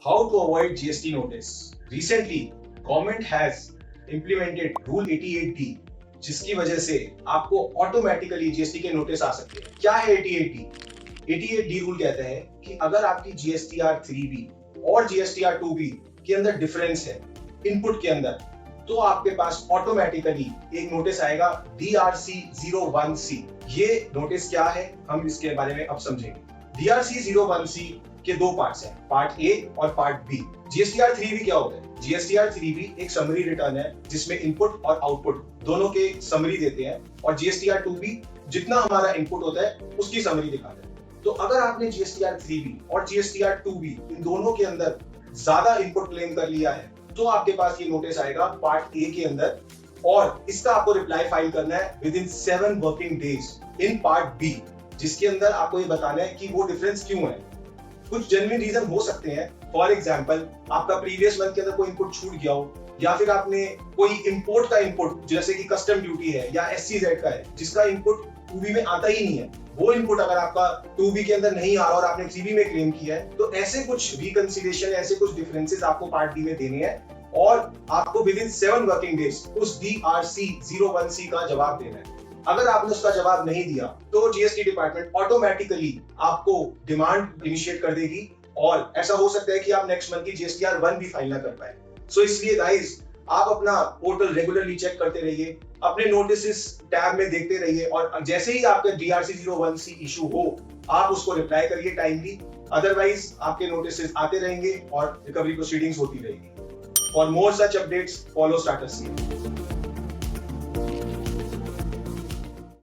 How to avoid GST notice? Recently, government has implemented Rule 88D, जिसकी वजह से आपको ऑटोमेटिकली जीएसटी के नोटिस आ सकते हैं। क्या है 88D? 88D रूल कहता है कि अगर आपकी GSTR 3B और GSTR 2B के अंदर डिफरेंस है इनपुट के अंदर, तो आपके पास ऑटोमेटिकली एक नोटिस आएगा DRC 01C। ये नोटिस क्या है, हम इसके बारे में अब समझेंगे। DRC 01C के दो पार्ट्स हैं, पार्ट ए और पार्ट बी। GSTR 3B क्या होता है? GSTR 3B एक समरी रिटर्न है जिसमें इनपुट और आउटपुट दोनों के समरी देते हैं, और GSTR 2B जितना हमारा इनपुट होता है उसकी समरी दिखाता है। तो अगर आपने GSTR 3B और GSTR 2B इन दोनों के अंदर ज्यादा इनपुट क्लेम कर लिया है, तो आपके पास ये नोटिस आएगा पार्ट ए के अंदर, और इसका आपको रिप्लाई फाइल करना है within 7 working days in part B, जिसके अंदर आपको ये बताना है कि वो डिफरेंस क्यों है। कुछ जेन्युइन रीजन हो सकते हैं। फॉर एग्जांपल, आपका प्रीवियस मंथ के अंदर कोई इनपुट छूट गया हो, या फिर आपने कोई इंपोर्ट का इनपुट जैसे कि कस्टम ड्यूटी है या SCZ का है जिसका इनपुट 2B में आता ही नहीं है, वो इनपुट अगर आपका 2B के अंदर नहीं आ रहा और आपने 3B में क्लेम किया है, तो ऐसे कुछ रिकंसिलिएशन, ऐसे कुछ डिफरेंसेस आपको पार्ट डी में देने हैं, और आपको विद इन 7 वर्किंग डेज उस DRC 01C का जवाब देना है। अगर आपने उसका जवाब नहीं दिया तो GST डिपार्टमेंट ऑटोमेटिकली आपको डिमांड इनिशिएट कर देगी, और ऐसा हो सकता है कि आप नेक्स्ट मंथ की GSTR 1 भी फाइल ना कर पाए। सो इसलिए गाइस, आप अपना पोर्टल रेगुलरली चेक करते रहिए, अपने नोटिस टैब में देखते रहिए, और जैसे ही आपका DRC 01C इशू हो, आप उसको रिप्लाई करिए टाइमली। अदरवाइज आपके नोटिस आते रहेंगे और रिकवरी प्रोसीडिंग्स होती रहेगी। For more such updates, follow starts.